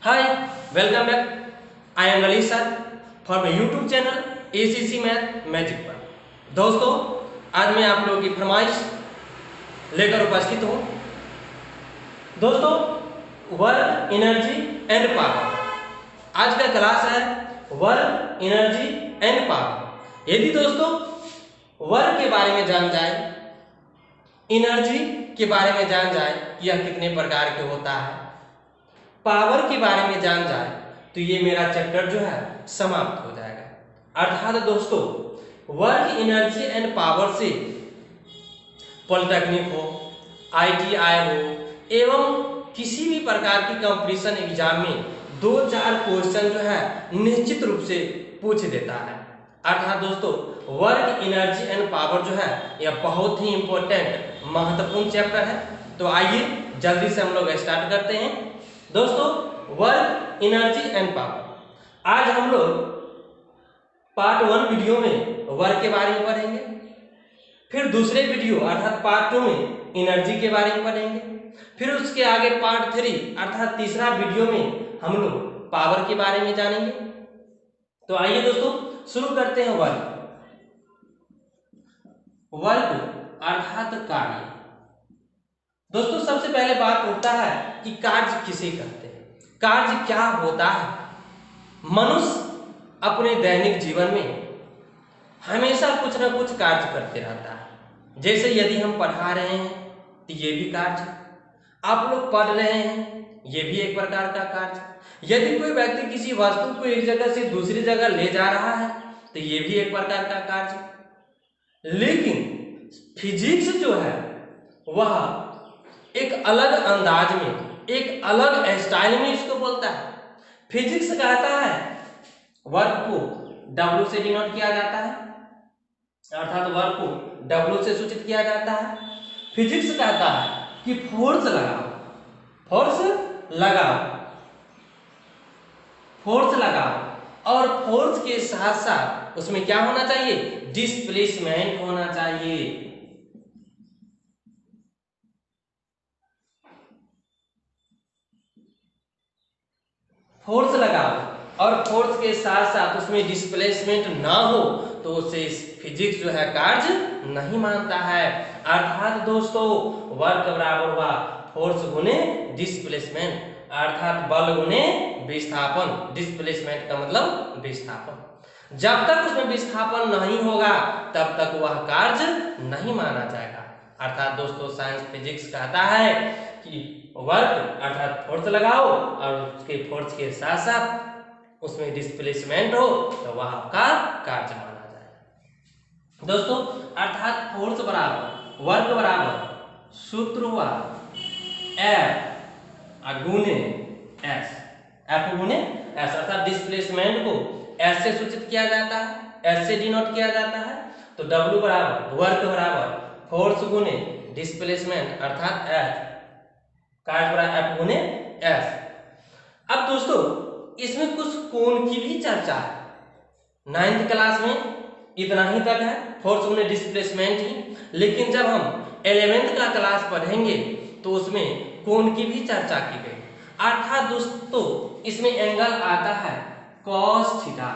Hi, welcome back. I am Lali sir for my YouTube channel ACC math magic पर। दोस्तों, आज मैं आप लोगों की फरमाइश लेकर उपस्थित हूँ। दोस्तों, वर्क, एनर्जी एंड पावर। आज का क्लास है वर्क, एनर्जी एंड पावर। यदि दोस्तों वर्क के बारे में जान जाए, एनर्जी के बारे में जान जाए कि यह कितने प्रकार के होता है, पावर के बारे में जान जाए तो ये मेरा चैप्टर जो है समाप्त हो जाएगा। अर्थात दोस्तों वर्क, एनर्जी एंड पावर से पॉलिटेक्निक हो, ITI हो एवं किसी भी प्रकार की कंपटीशन एग्जाम में 2-4 क्वेश्चन जो है निश्चित रूप से पूछ देता है। अर्थात दोस्तों वर्क, एनर्जी एंड पावर जो है यह बहुत ही इंपॉर्टेंट महत्वपूर्ण चैप्टर है। तो आइए जल्दी से हम लोग स्टार्ट करते हैं। दोस्तों वर्क, एनर्जी एंड पावर, आज हम लोग पार्ट 1 वीडियो में वर्क के बारे में पढ़ेंगे, फिर दूसरे वीडियो अर्थात पार्ट 2 में एनर्जी के बारे में पढ़ेंगे, फिर उसके आगे पार्ट 3 अर्थात तीसरा वीडियो में हम लोग पावर के बारे में जानेंगे। तो आइए दोस्तों शुरू करते हैं। वर्क अर्थात कार्य। दोस्तों सबसे पहले बात होता है कि कार्य किसे कहते हैं, कार्य क्या होता है। मनुष्य अपने दैनिक जीवन में हमेशा कुछ ना कुछ कार्य करते रहता है। जैसे यदि हम पढ़ा रहे हैं तो ये भी कार्य, आप लोग पढ़ रहे हैं ये भी एक प्रकार का कार्य। यदि कोई व्यक्ति किसी वस्तु को एक जगह से दूसरी जगह ले जा रहा है तो ये भी एक प्रकार का कार्य। लेकिन फिजिक्स जो है वह एक अलग अंदाज में, एक अलग स्टाइल में इसको बोलता है। फिजिक्स कहता है वर्क को W से डिनोट किया जाता है, अर्थात वर्क को W से सूचित किया जाता है। फिजिक्स कहता है कि फोर्स लगाओ, फोर्स लगाओ, फोर्स लगाओ, और फोर्स के साथ साथ उसमें क्या होना चाहिए, डिस्प्लेसमेंट होना चाहिए। फोर्स लगाओ और फोर्स के साथ साथ उसमें डिस्प्लेसमेंट ना हो तो उसे फिजिक्स जो है कार्य नहीं मानता है। अर्थात दोस्तों वर्क बराबर हुआ फोर्स गुने डिस्प्लेसमेंट, अर्थात बल गुने विस्थापन। डिस्प्लेसमेंट का मतलब विस्थापन। जब तक उसमें विस्थापन नहीं होगा तब तक वह कार्य नहीं माना जाएगा। अर्थात दोस्तों साइंस फिजिक्स कहता है कि वर्क अर्थात फोर्स लगाओ और उसके फोर्स के साथ साथ उसमें डिस्प्लेसमेंट हो तो वह आपका कार्य माना जाएगा। दोस्तों अर्थात फोर्स बराबर वर्क बराबर सूत्र हुआ F गुने S, F गुने S, अर्थात डिस्प्लेसमेंट को S से सूचित किया जाता है, S से डिनोट किया जाता है। तो W बराबर वर्क बराबर फोर्स गुने डिस्प्लेसमेंट अर्थात F, कार्य बराबर F गुने S। अब दोस्तों इसमें कुछ कोण की भी चर्चा है। 9th क्लास में इतना ही तक है, फोर्स गुने डिस्प्लेसमेंट ही। लेकिन जब हम 11th का क्लास पढ़ेंगे तो उसमें कोण की भी चर्चा की गई। अर्थात दोस्तों इसमें एंगल आता है cos थीटा।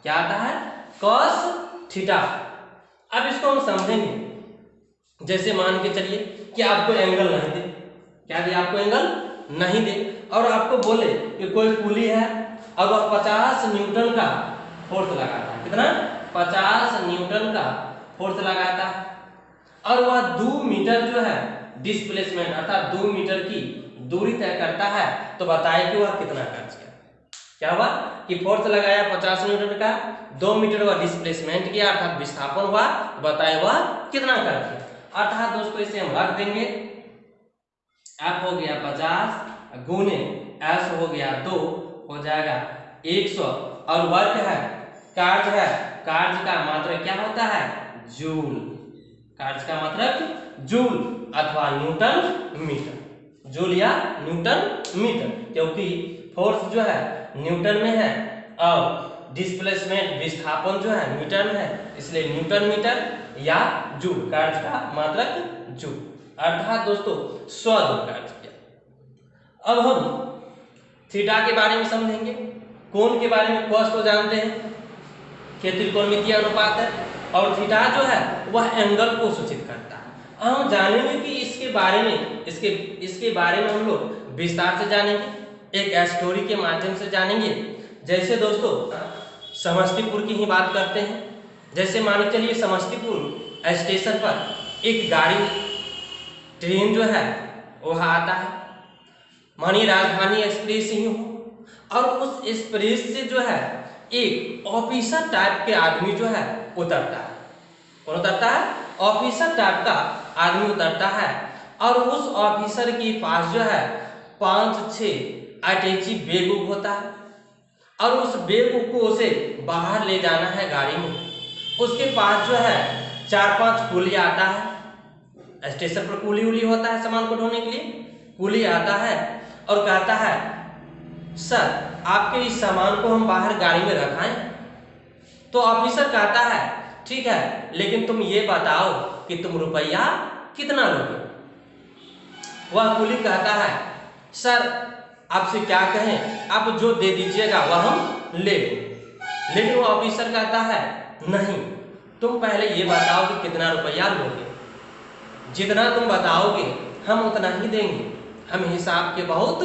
क्या आता है, cos थीटा। अब इसको हम समझेंगे। जैसे मान के चलिए कि आपको एंगल नहीं दे, क्या दे, आपको एंगल नहीं दे और आपको बोले कि कोई पुली है और वह 50 न्यूटन का फोर्स लगाता है। कितना, 50 न्यूटन का फोर्स लगाता है और वह 2 मीटर जो है डिस्प्लेसमेंट अर्थात 2 मीटर की दूरी तय करता है। तो बताइए कि वह कितना कार्य किया। क्या हुआ कि फोर्स लगाया 50 न्यूटन का, 2 मीटर का डिस्प्लेसमेंट किया अर्थात विस्थापन हुआ। तो बताइए वह कितना कार्य किया। अर्थात दोस्तों इसे हम रख देंगे, F हो गया 50 गुने S हो गया 2, हो जाएगा 100 और वर्क है, कार्य है, कार्य का मात्रक क्या होता है, जूल। कार्य का मात्रक जूल अथवा न्यूटन मीटर, जूल या न्यूटन मीटर, क्योंकि फोर्स जो है न्यूटन में है और डिस्प्लेसमेंट विस्थापन जो है मीटर में है, इसलिए न्यूटन मीटर या जूल, कार्य का मात्रक जूल। अर्थात दोस्तों 100 जूल कार्य किया। अब हम थीटा के बारे में समझेंगे, कोण के बारे में कॉस तो जानते हैं कि त्रिकोणमितीय अनुपात है, और थीटा जो है वह एंगल को सूचित करता है। हम जानेंगे कि इसके बारे में हम लोग विस्तार से जानेंगे, एक स्टोरी के माध्यम से जानेंगे। जैसे दोस्तों समस्तीपुर की ही बात करते हैं। जैसे मान के चलिए समस्तीपुर स्टेशन पर एक गाड़ी ट्रेन जो है वह आता है, मानिए राजधानी एक्सप्रेस ही हो, और उस एक्सप्रेस से जो है एक ऑफिसर टाइप के आदमी जो है उतरता है। कौन उतरता है? ऑफिसर टाइप का आदमी उतरता है, और उस ऑफिसर के पास जो है 5-6 अटैची बैग होता है, और उस बैग को उसे बाहर ले जाना है गाड़ी में। उसके पास जो है 4-5 कुली आता है, स्टेशन पर कुली उली होता है सामान को ढोने के लिए, कुली आता है और कहता है सर आपके इस सामान को हम बाहर गाड़ी में रखाएं। तो ऑफिसर कहता है ठीक है, लेकिन तुम ये बताओ कि तुम रुपया कितना लोगे। वह कुली कहता है सर आपसे क्या कहें, आप जो दे दीजिएगा वह हम ले लेंगे। लेकिन वो ऑफिसर कहता है नहीं, तुम पहले ये बताओ कि कितना रुपया लोगे, जितना तुम बताओगे हम उतना ही देंगे, हम हिसाब के बहुत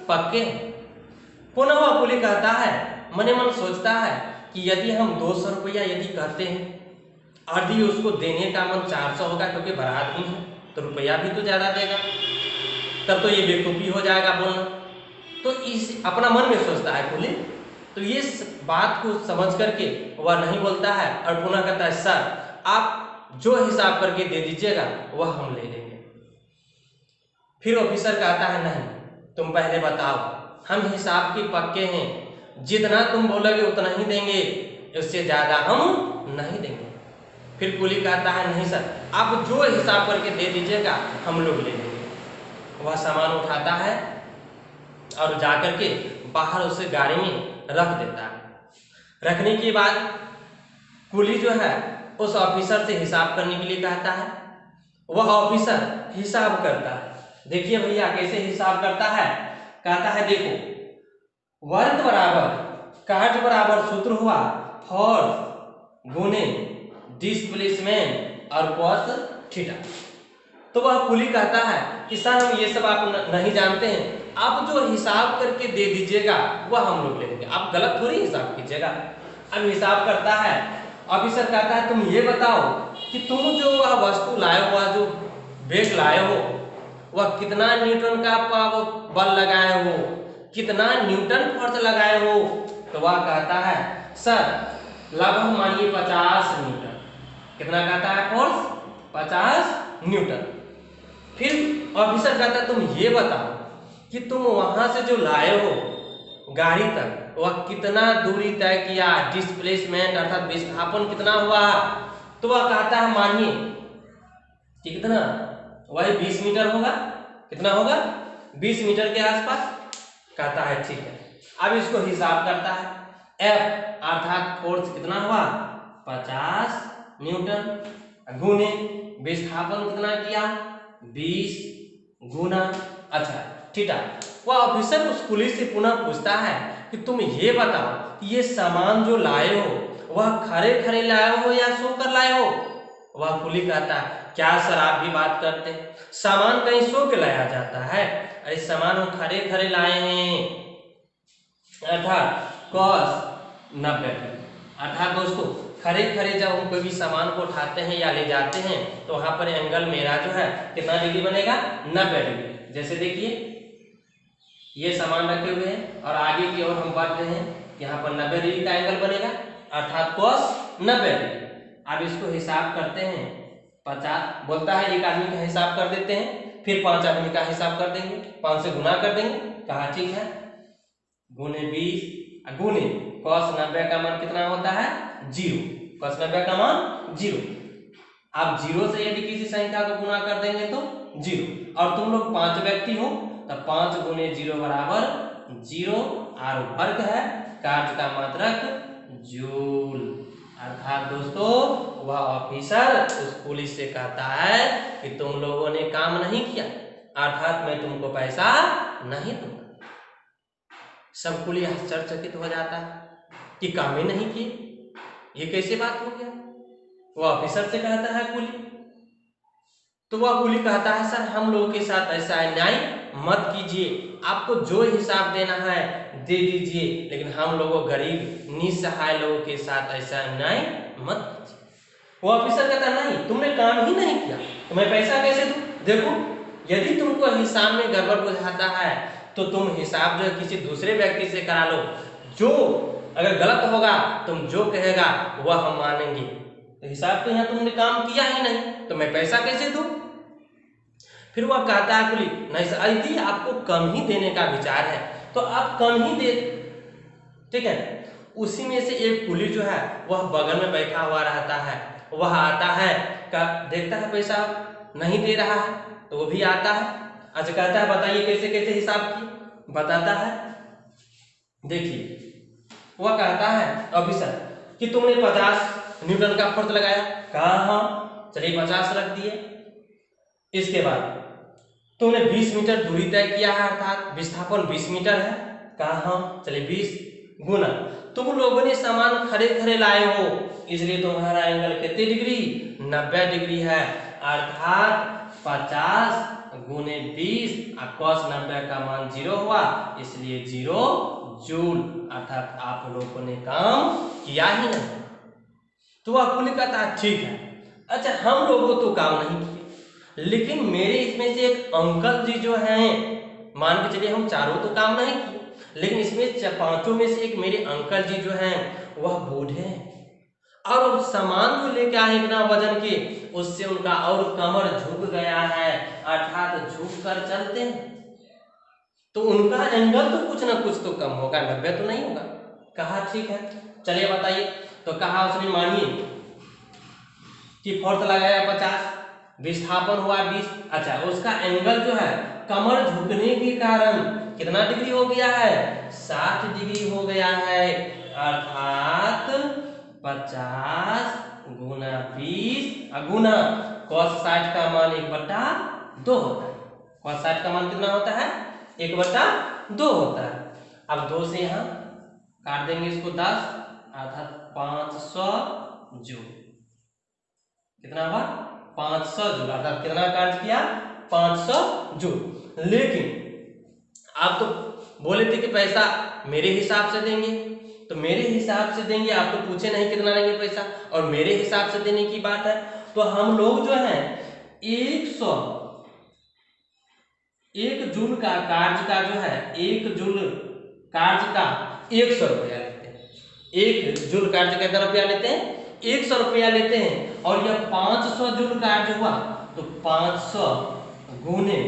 पक्के हैं। पुनः वह कुली कहता है, मने मन सोचता है कि यदि हम 200 रुपया यदि कहते हैं, यदि उसको देने का मन 400 होगा क्योंकि बारात भी है तो रुपया भी तो ज़्यादा देगा, तब तो ये बेवकूफ़ी हो जाएगा बोलना। तो इस अपना मन में सोचता है कुली। तो ये बात को समझ करके वह नहीं बोलता है और पुनः कहता है सर आप जो हिसाब करके दे दीजिएगा वह हम ले लेंगे। फिर ऑफिसर कहता है नहीं, तुम पहले बताओ, हम हिसाब के पक्के हैं, जितना तुम बोलोगे उतना ही देंगे, उससे ज़्यादा हम नहीं देंगे। फिर कुली कहता है नहीं सर आप जो हिसाब करके दे दीजिएगा हम लोग ले लेंगे। वह सामान उठाता है और जाकर के बाहर उसे गाड़ी में रख देता है। रखने के बाद कुली जो है उस ऑफिसर से हिसाब करने के लिए कहता है। वह ऑफिसर हिसाब करता है। देखिए भैया कैसे हिसाब करता है। कहता है देखो वर्ग बराबर काट बराबर सूत्र हुआ फोर्स गुने डिस्प्लेसमेंट और कॉस थीटा। तो वह कुली कहता है कि सर हम ये सब आप नहीं जानते हैं, आप जो हिसाब करके दे दीजिएगा वह हम लोग ले लेंगे, आप गलत थोड़ी हिसाब कीजिएगा। अब हिसाब करता है, ऑफिसर कहता है तुम ये बताओ कि तुम जो वह वस्तु लाए हो, जो बैग लाए हो, वह कितना न्यूटन का बल लगाए हो, कितना न्यूटन फोर्स लगाए हो। तो वह कहता है सर लगभग मानिए 50 न्यूटन। कितना कहता है फोर्स? 50 न्यूटन। फिर ऑफिसर कहता है तुम ये बताओ कि तुम वहां से जो लाए हो गाड़ी तक वह कितना दूरी तय किया, डिस्प्लेसमेंट अर्थात विस्थापन कितना हुआ। तो वह कहता है मानिए कि कितना, वही 20 मीटर होगा। कितना होगा? 20 मीटर के आसपास। कहता है ठीक है। अब इसको हिसाब करता है, F अर्थात फोर्स कितना हुआ 50 न्यूटन गुने विस्थापन कितना किया 20 गुना अच्छा थीटा। वह ऑफिसर उस पुलिस से पुनः पूछता है कि तुम ये बताओ कि ये सामान जो लाए हो वह खरे खरे लाए हो या सोकर लाए हो। वह कुली कहता है क्या सर आप भी बात करते हैं, सामान कहीं सो के लाया जाता है, अरे सामान हम खरे खरे लाए हैं। अर्थात cos 90। अर्थात दोस्तों खरे खरे जब हम कोई भी सामान को उठाते हैं या ले जाते हैं तो वहां पर एंगल मेरा जो है कितना डिग्री बनेगा 90 डिग्री। जैसे देखिए ये सामान रखे हुए हैं और आगे की ओर हम बढ़ रहे हैं, यहाँ पर 90 डिग्री का एंगल बनेगा अर्थात cos 90 डिग्री। अब इसको हिसाब करते हैं 50 बोलता है, एक आदमी का हिसाब कर देते हैं, फिर 5 आदमी का हिसाब कर देंगे, 5 से गुना कर देंगे। कहा ठीक है, गुने 20 गुने cos 90 का मान कितना होता है 0। cos 90 का मान 0। आप 0 से यदि किसी संख्या को गुना कर देंगे तो 0, और तुम लोग 5 व्यक्ति हो तब 5 गुने 0 बराबर 0 और वर्ग है कार्य का मात्रक जूल। अर्थात दोस्तों वह ऑफिसर उस पुलिस से कहता है कि तुम लोगों ने काम नहीं किया, अर्थात मैं तुमको पैसा नहीं दूंगा। सब कुली आश्चर्यचकित हो जाता है कि काम ही नहीं किए, ये कैसे बात हो गया। वो ऑफिसर से कहता है कुली, तो वह कुली कहता है सर हम लोगों के साथ ऐसा अन्याय मत कीजिए, आपको जो हिसाब देना है दे दीजिए, लेकिन हम लोगों गरीब निसहाय लोगों के साथ ऐसा अन्याय मत कीजिए। वो ऑफिसर कहता नहीं, तुमने काम ही नहीं किया तो मैं पैसा कैसे दूं? देखो, यदि तुमको हिसाब में गड़बड़ बुझाता है तो तुम हिसाब जो है किसी दूसरे व्यक्ति से करा लो, जो अगर गलत होगा तुम जो कहेगा वह हम मानेंगे। तो हिसाब तो यहाँ तुमने काम किया ही नहीं तो मैं पैसा कैसे दूं? फिर वह कहता है कुली नहीं सर, यदि आपको कम ही देने का विचार है तो आप कम ही दे, ठीक है। उसी में से एक कुली जो है वह बगल में बैठा हुआ रहता है, वह आता है देखता है पैसा नहीं दे रहा है तो वो भी आता है। अच्छा कहता है बताइए कैसे कैसे हिसाब किए, बताता है। देखिए वह कहता है ऑफिसर कि तुमने 50 न्यूटन का फोर्स लगाया, कहा हाँ, चलिए 50 रख दिए। इसके बाद तुमने 20 मीटर दूरी तय किया है, अर्थात विस्थापन 20 मीटर है, कहा हाँ, चलिए 20 गुना तुम लोगों ने सामान खड़े खड़े लाए हो इसलिए तुम्हारा एंगल कितनी डिग्री, 90 डिग्री है, अर्थात 50 गुने 20 और cos 90 का मान 0 हुआ इसलिए 0 जूल, अर्थात आप लोगों ने काम किया ही नहीं। तो वह कुली कहता है ठीक है, अच्छा हम लोगों तो काम नहीं किए, लेकिन मेरे इसमें से एक अंकल जी जो हैं, मान के चलिए हम चारों तो काम नहीं किए, लेकिन इसमें पांचों में से एक मेरे अंकल जी जो हैं वह बूढ़े हैं और सामान जो लेके आए इतना वजन के, उससे उनका और कमर झुक गया है, अर्थात झुक कर चलते हैं तो उनका एंगल तो कुछ ना कुछ तो कम होगा, 90 तो नहीं होगा। कहा ठीक है, चलिए बताइए। तो कहा उसने मानिए कि फोर्स लगाया 50, विस्थापन हुआ 20, अच्छा उसका एंगल जो है कमर झुकने के कारण कितना डिग्री हो गया है, 60 डिग्री हो गया है, अर्थात 50 गुना 20 गुना cos 60 का मान 1/2 होता है। cos 60 का मान कितना होता है, 1/2 होता है। अब 2 से यहाँ काट देंगे इसको 10, अर्थात 500 जूल, कितना हुआ 500 जूल, अर्थात कितना कार्य किया 500 जूल। लेकिन आप तो बोले थे कि पैसा मेरे हिसाब से देंगे, तो मेरे हिसाब से देंगे, आप तो पूछे नहीं कितना लेंगे पैसा, और मेरे हिसाब से देने की बात है तो हम लोग जो है 1 जूल का कार्य का जो है 1 जूल कार्य का 100 रुपया लेते हैं। 1 जूल कार्य का कितना रुपया लेते हैं, 100 रुपया लेते हैं, और यह 500 जूल कार्य हुआ तो 500 गुने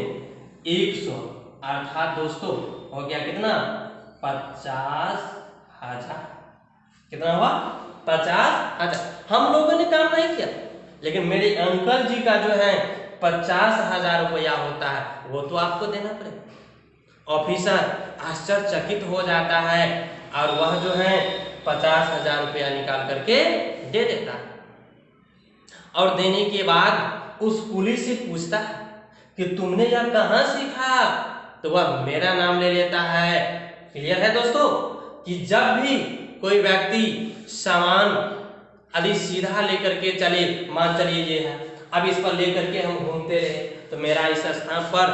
100, अर्थात दोस्तों हो गया कितना 50,000, कितना हुआ 50,000। हम लोगों ने काम नहीं किया, लेकिन मेरे अंकल जी का जो है 50,000 रुपया होता है, वो तो आपको देना पड़ेगा। ऑफिसर आश्चर्यचकित हो जाता है और वह जो है 50,000 रुपया निकाल करके दे देता है, और देने के बाद उस कुली से पूछता है कि तुमने यह कहाँ सीखा, तो वह मेरा नाम ले लेता है। क्लियर है दोस्तों कि जब भी कोई व्यक्ति सामान यदि सीधा लेकर के चले, मान चलिए ये है, अब इस पर लेकर के हम घूमते रहे तो मेरा इस स्थान पर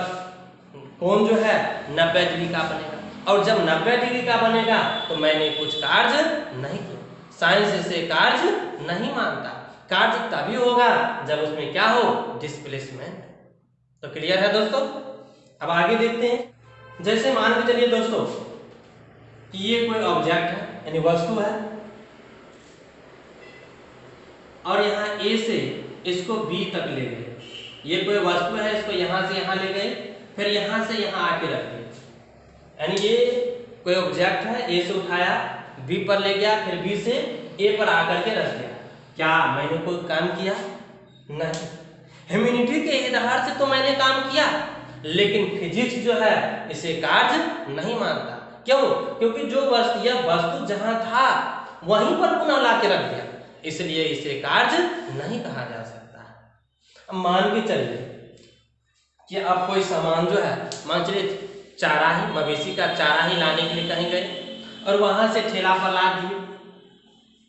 कोण जो है 90 डिग्री का बनेगा, और जब 90 डिग्री का बनेगा तो मैंने कुछ कार्य नहीं किया। साइंस से कार्य नहीं मानता, कार्य तभी होगा जब उसमें क्या हो, डिस्प्लेसमेंट। तो क्लियर है दोस्तों। अब आगे देखते हैं। जैसे मान के चलिए दोस्तों कि ये कोई ऑब्जेक्ट है, यानी वस्तु है, और यहाँ ए से इसको बी तक ले गए। ये कोई वस्तु है, इसको यहाँ से यहाँ ले गए, फिर यहाँ से यहाँ आके रख दिए, यानी ये कोई ऑब्जेक्ट है, ए से उठाया बी पर ले गया, फिर बी से ए पर आकर के रख दिया। क्या मैंने कोई काम किया? नहीं। ह्यूमैनिटी के आधार से तो मैंने काम किया, लेकिन फिजिक्स जो है इसे कार्य नहीं मानता। क्यों? क्योंकि जो वस्तु, यह वस्तु जहां था वहीं पर पुनः ला के रख दिया, इसलिए इसे कार्य नहीं कहा जा सकता। अब मान के चलिए कि अब कोई सामान जो है, मान चलिए चाराही, मवेशी का चाराही लाने के लिए कहीं गए और वहां से ठेला पर लाद दिए।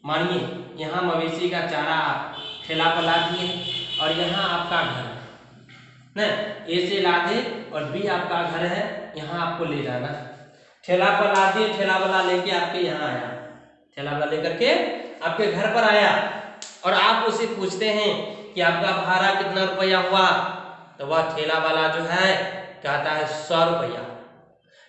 मानिए यहाँ मवेशी का चारा आप ठेला पर लाद दिए और यहाँ आपका घर है ना, ए से लादे और बी आपका घर है, यहाँ आपको ले जाना है। ठेला पर लाद दिए, ठेला वाला लेके आपके यहाँ आया, ठेला वाला लेकर के आपके घर पर आया और आप उसे पूछते हैं कि आपका भाड़ा कितना रुपया हुआ, तो वह ठेला वाला जो है कहता है 100 रुपया।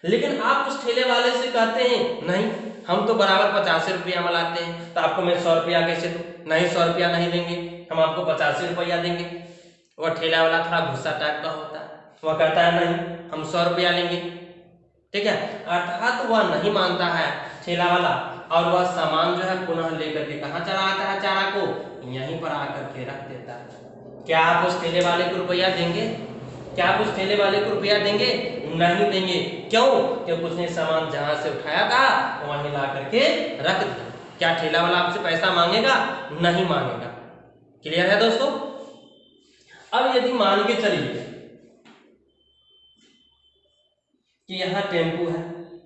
लेकिन आप उस ठेले वाले से कहते हैं नहीं हम तो बराबर 50 रुपया में लाते हैं, तो आपको मैं 100 रुपया कैसे दूं? नहीं 100 रुपया नहीं देंगे, हम आपको 50 रुपया देंगे। वह ठेला वाला थोड़ा गुस्सा टाइप का होता है, वह कहता है नहीं हम 100 रुपया लेंगे, ठीक है। अर्थात वह नहीं मानता है ठेला वाला और वह सामान जो है पुनः लेकर के कहाँ चला आता है, चारा को यहीं पर आकर के रख देता है। क्या आप उस ठेले वाले को रुपया देंगे? क्या आप उस ठेले वाले को रुपया देंगे? नहीं देंगे। क्यों? क्योंकि उसने सामान जहां से उठाया था वहीं ला करके रख दिया। क्या ठेला वाला आपसे पैसा मांगेगा? नहीं मांगेगा। क्लियर है दोस्तों? अब यदि मान के चलिए कि यहाँ टेम्पू है,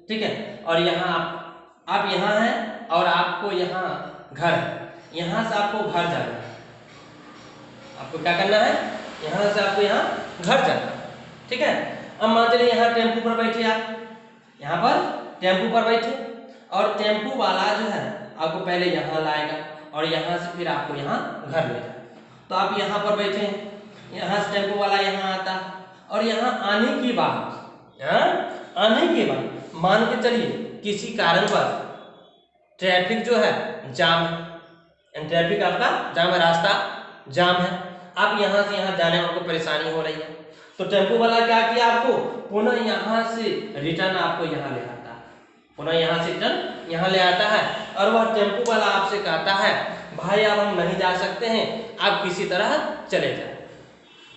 ठीक है, और यहाँ आप यहाँ हैं और आपको यहाँ घर है, यहाँ से आपको घर जाना है। आपको क्या करना है? यहाँ से आपको यहाँ घर जाना है, ठीक है। अब मान चलिए यहाँ टेम्पू पर बैठे, आप यहाँ पर टेम्पू पर बैठे और टेम्पू वाला जो है आपको पहले यहाँ लाएगा और यहाँ से फिर आपको यहाँ घर ले जाएगा। तो आप यहाँ पर बैठे हैं, यहाँ से टेम्पो वाला यहाँ आता और यहाँ आने के बाद मान के चलिए किसी कारण पर ट्रैफिक जो है जाम है, ट्रैफिक आपका जाम है, रास्ता जाम है, आप यहाँ से यहाँ जाने में आपको परेशानी हो रही है। तो टेम्पो वाला क्या किया, आपको पुनः यहाँ से रिटर्न आपको यहाँ ले आता है, पुनः यहाँ से रिटर्न यहाँ ले आता है और वह टेम्पो वाला आपसे कहता है भाई अब हम नहीं जा सकते हैं, आप किसी तरह चले जाए।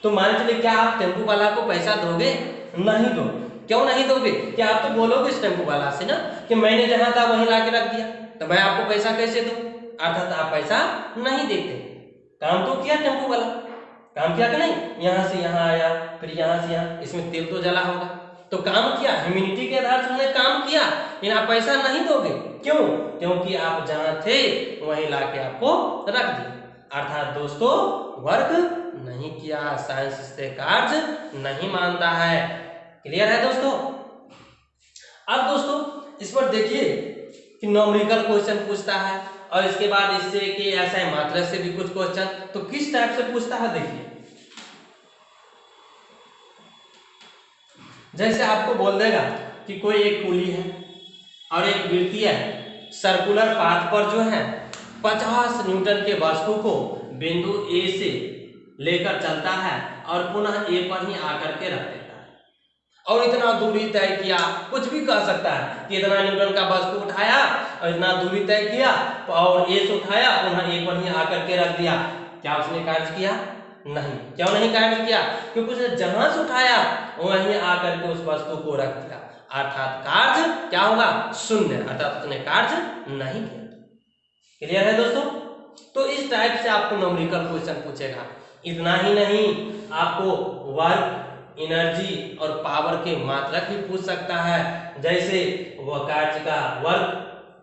तो मान चलिए क्या आप टेम्पो वाला को पैसा दोगे? नहीं दोगे। क्यों नहीं दोगे? क्या आप तो बोलोगे इस टेम्पो वाला से ना कि मैंने जहां था वहीं ला के रख दिया, तो मैं आपको पैसा कैसे दूं? अर्थात आप पैसा नहीं देते। काम तो किया टेम्पो वाला, काम किया कि नहीं? यहाँ से यहाँ आया, फिर यहाँ से यहाँ, इसमें तेल तो जला होगा, तो काम किया, ह्यूमैनिटी के आधार से उन्होंने काम किया, लेकिन आप पैसा नहीं दोगे। क्यों? क्योंकि आप जहां थे वहीं ला के आपको रख दिया। अर्थात दोस्तों वर्क नहीं किया, साइंस से कार्य नहीं मानता है। क्लियर है दोस्तों? अब दोस्तों इस पर देखिए कि न्यूमेरिकल क्वेश्चन पूछता है और इसके बाद इससे कि ऐसा मात्रा से भी कुछ क्वेश्चन, तो किस टाइप से पूछता है देखिए। जैसे आपको बोल देगा कि कोई एक कुली है और एक वृत्तीय सर्कुलर पाथ पर जो है 50 न्यूटन के वस्तु को बिंदु ए से लेकर चलता है और पुनः ए पर ही आकर के रख देता है और इतना दूरी तय किया, कुछ भी कह सकता है कि इतना न्यूटन का वस्तु उठाया और इतना दूरी तय किया और ए से उठाया पुनः ए पर ही आकर के रख दिया। क्या उसने कार्य किया? नहीं। क्यों नहीं कार्य किया? क्योंकि उसने जहां से उठाया वहीं आकर के उस वस्तु को रख दिया। अर्थात कार्य क्या होगा? शून्य। अर्थात उसने कार्य नहीं किया। क्लियर है दोस्तों? तो इस टाइप से आपको न्यूमेरिकल क्वेश्चन पूछेगा। इतना ही नहीं, आपको वर्क, एनर्जी और पावर के मात्रक भी पूछ सकता है। जैसे वह कार्य का वर्क,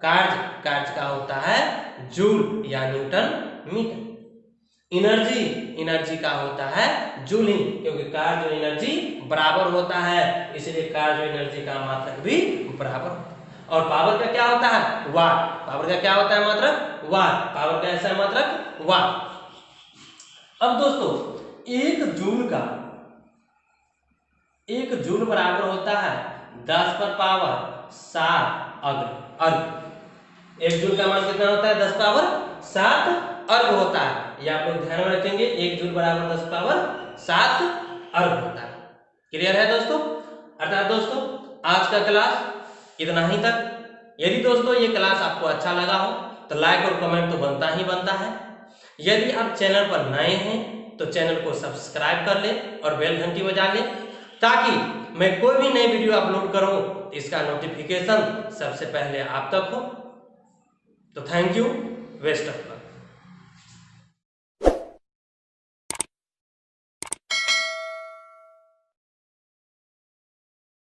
कार्य का होता है जूल या न्यूटन मीटर। एनर्जी का होता है जूल, क्योंकि कार्य और एनर्जी बराबर होता है, इसलिए कार्य और एनर्जी का मात्रक भी बराबर होता है। और पावर का क्या होता है? वाट। पावर का क्या होता है मात्रक? वाट। पावर का ऐसा मात्रक वाट। अब दोस्तों एक जूल बराबर होता है 10 पर पावर 7 अर्ग। एक जूल का मान कितना होता है? 10 पावर 7 अर्ग होता है। ये आप लोग ध्यान में रखेंगे, एक जूल बराबर 10 पावर 7 अर्ग होता है। क्लियर है दोस्तों? अर्थात दोस्तों आज का क्लास इतना ही तक। यदि दोस्तों ये क्लास आपको अच्छा लगा हो तो लाइक और कमेंट तो बनता ही बनता है। यदि आप चैनल पर नए हैं तो चैनल को सब्सक्राइब कर लें और बेल घंटी बजा लें, ताकि मैं कोई भी नई वीडियो अपलोड करूं इसका नोटिफिकेशन सबसे पहले आप तक हो। तो थैंक यू, बेस्ट ऑफ।